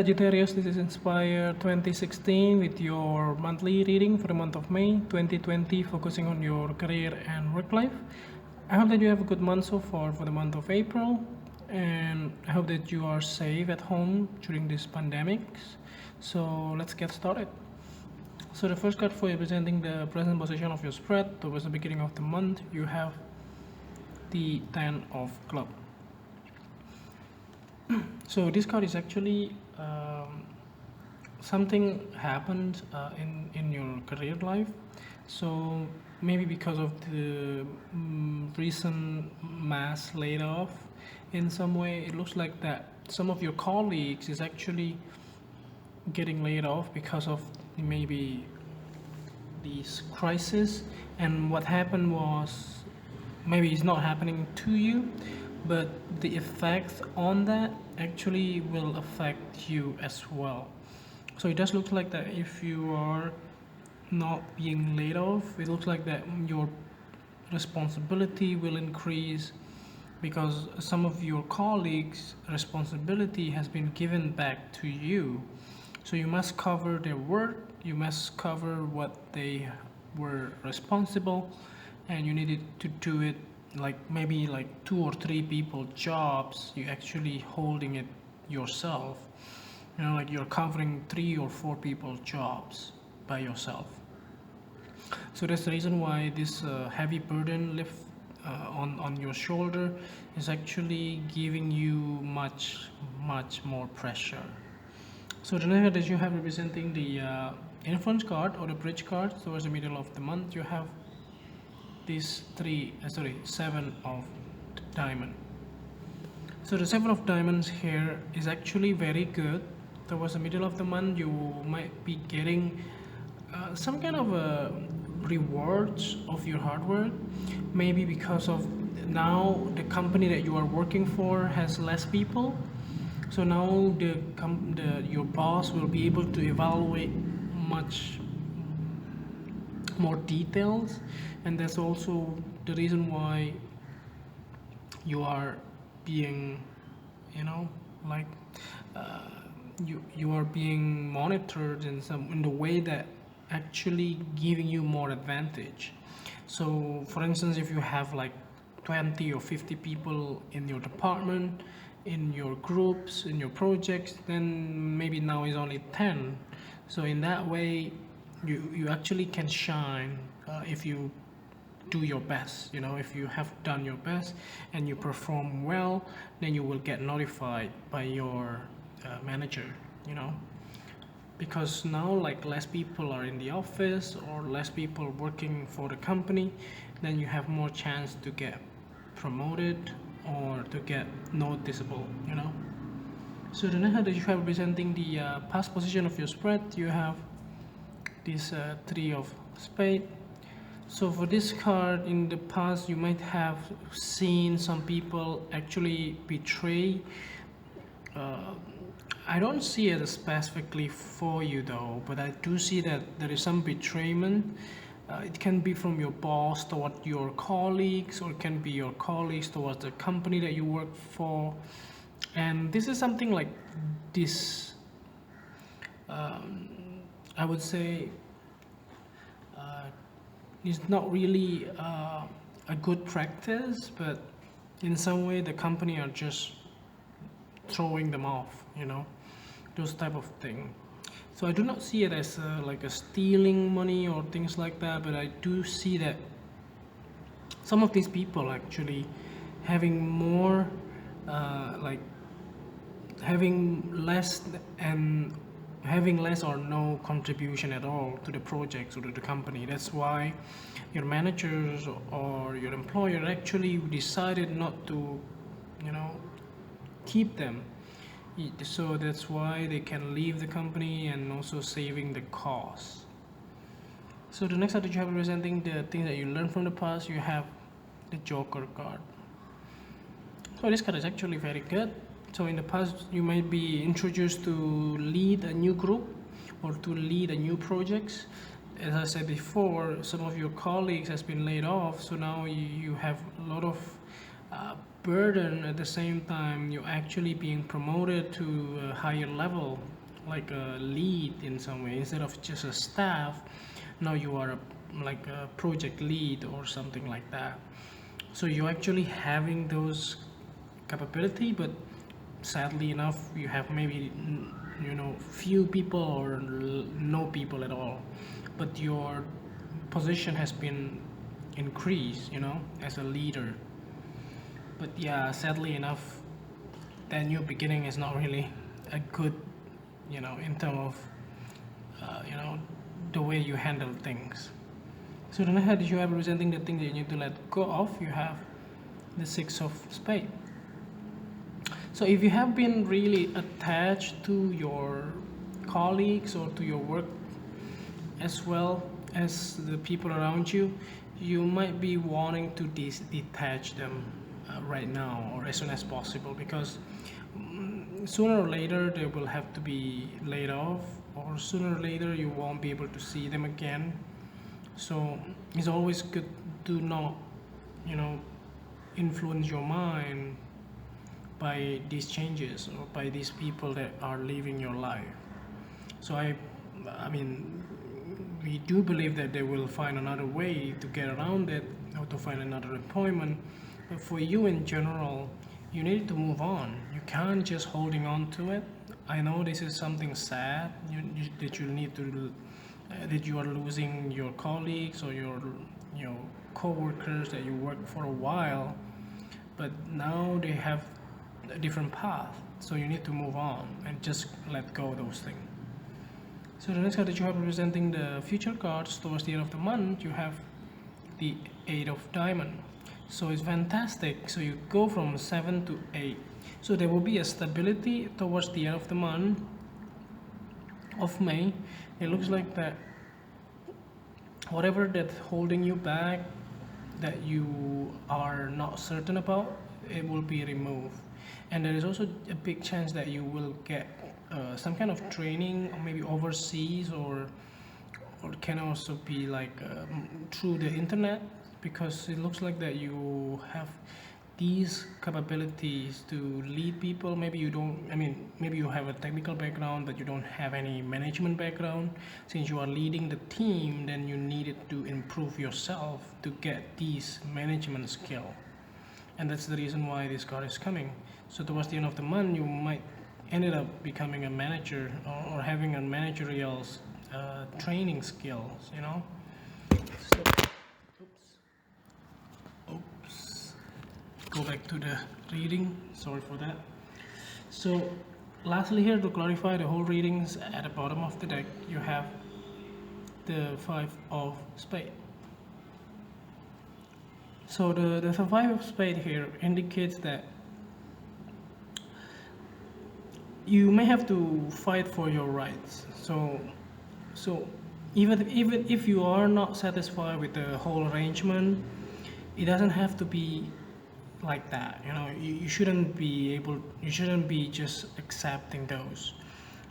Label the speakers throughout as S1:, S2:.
S1: Sagittarius, this is Inspire 2016 with your monthly reading for the month of May 2020, focusing on your career and work life. I hope that you have a good month so far for the month of April, and I hope that you are safe at home during this pandemic. So let's get started. So the first card for representing the present position of your spread towards the beginning of the month, you have the 10 of Clubs. So this card is actually something happened in your career life. So maybe because of the recent mass layoff, in some way it looks like that some of your colleagues is actually getting laid off because of maybe this crisis. And what happened was, maybe it's not happening to you, but the effects on that actually will affect you as well. So it does look like that if you are not being laid off, it looks like that your responsibility will increase because some of your colleagues' responsibility has been given back to you. So you must cover their work, you must cover what they were responsible, and you needed to do it like maybe like 2 or 3 people jobs. You actually holding it yourself, like you're covering 3 or 4 people jobs by yourself. So that's the reason why this heavy burden lift on your shoulder is actually giving you much more pressure. So the next that you have representing the influence card or the bridge card towards the middle of the month, you have these 7 of diamond. So the 7 of diamonds here is actually very good. Towards the middle of the month, you might be getting some kind of rewards of your hard work, maybe because of now the company that you are working for has less people. So now your boss will be able to evaluate much more details, and that's also the reason why you are being like you are being monitored in the way that actually giving you more advantage. So for instance, if you have like 20 or 50 people in your department, in your groups, in your projects, then maybe now is only 10. So in that way you actually can shine if you do your best. If you have done your best and you perform well, then you will get notified by your manager, because now like less people are in the office or less people working for the company, then you have more chance to get promoted or to get noticeable. So the next that you have representing the past position of your spread, you have this 3 of spade. So for this card, in the past you might have seen some people actually betray. I don't see it specifically for you though, but I do see that there is some betrayment. It can be from your boss toward your colleagues, or it can be your colleagues towards the company that you work for. And this is something like this, I would say it's not really a good practice, but in some way the company are just throwing them off, those type of thing. So I do not see it as like a stealing money or things like that, but I do see that some of these people actually having more like having less or no contribution at all to the projects or to the company. That's why your managers or your employer actually decided not to keep them. So that's why they can leave the company, and also saving the cost. So the next card that you have representing the things that you learned from the past, you have the Joker card. So this card is actually very good. So in the past you might be introduced to lead a new group or to lead a new projects. As I said before, some of your colleagues has been laid off, so now you have a lot of burden. At the same time, you're actually being promoted to a higher level like a lead in some way. Instead of just a staff, now you are like a project lead or something like that. So you're actually having those capability, but sadly enough you have maybe few people or no people at all, but your position has been increased, as a leader. But yeah, sadly enough, that new beginning is not really a good, in terms of the way you handle things. So then ahead, you are representing the thing that you need to let go of. You have the Six of Spades. So if you have been really attached to your colleagues or to your work as well as the people around you, you might be wanting to detach them right now or as soon as possible, because sooner or later they will have to be laid off, or sooner or later you won't be able to see them again. So it's always good to not, influence your mind by these changes or by these people that are leaving your life. So I mean, we do believe that they will find another way to get around it or to find another employment. But for you in general, you need to move on. You can't just holding on to it. I know this is something sad, that you need to that you are losing your colleagues or your co-workers that you worked for a while, but now they have a different path, so you need to move on and just let go of those things. So the next card that you have representing the future cards towards the end of the month, you have the Eight of Diamond. So it's fantastic. So you go from 7 to 8. So there will be a stability towards the end of the month of May. It looks like that whatever that's holding you back, that you are not certain about, it will be removed. And there is also a big chance that you will get some kind of training, or maybe overseas, or can also be like through the internet, because it looks like that you have these capabilities to lead people. Maybe you don't, maybe you have a technical background but you don't have any management background. Since you are leading the team, then you needed to improve yourself to get these management skill, and that's the reason why this card is coming. So towards the end of the month, you might ended up becoming a manager, or having a managerial training skills, So, oops. Go back to the reading, sorry for that. So lastly here, to clarify the whole readings, at the bottom of the deck you have the Five of Spades. So the Five of Spades here indicates that you may have to fight for your rights. So even if you are not satisfied with the whole arrangement, it doesn't have to be like that. You shouldn't be just accepting those.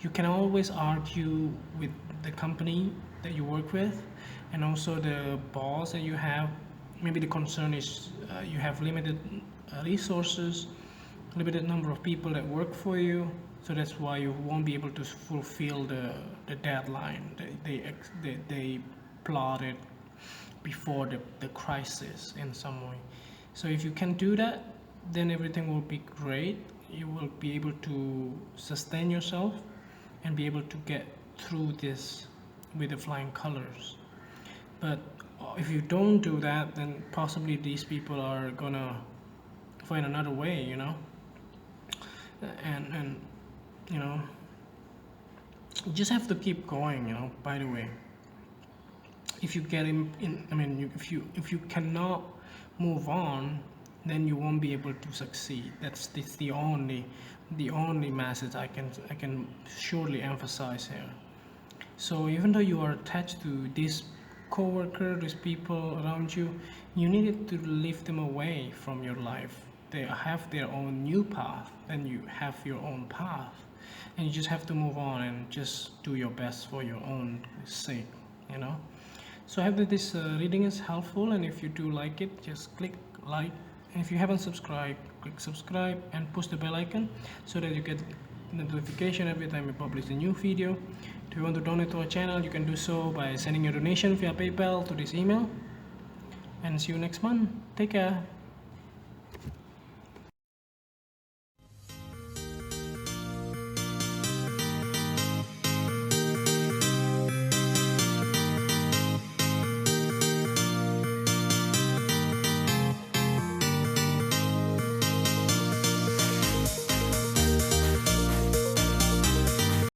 S1: You can always argue with the company that you work with, and also the boss that you have. Maybe the concern is you have limited resources, limited number of people that work for you, so that's why you won't be able to fulfill the deadline that they plotted before the crisis in some way. So if you can do that, then everything will be great. You will be able to sustain yourself and be able to get through this with the flying colors. But if you don't do that, then possibly these people are gonna find another way, and you just have to keep going. By the way, if you get if you cannot move on, then you won't be able to succeed. That's the only message I can surely emphasize here. So even though you are attached to this co-worker, these people around you, you needed to lift them away from your life. They have their own new path, and you have your own path, and you just have to move on and just do your best for your own sake. So I hope that this reading is helpful, and if you do like it, just click like, and if you haven't subscribed, click subscribe and push the bell icon so that you get notification every time we publish a new video. If you want to donate to our channel, you can do so by sending your donation via PayPal to this email. And see you next month. Take care.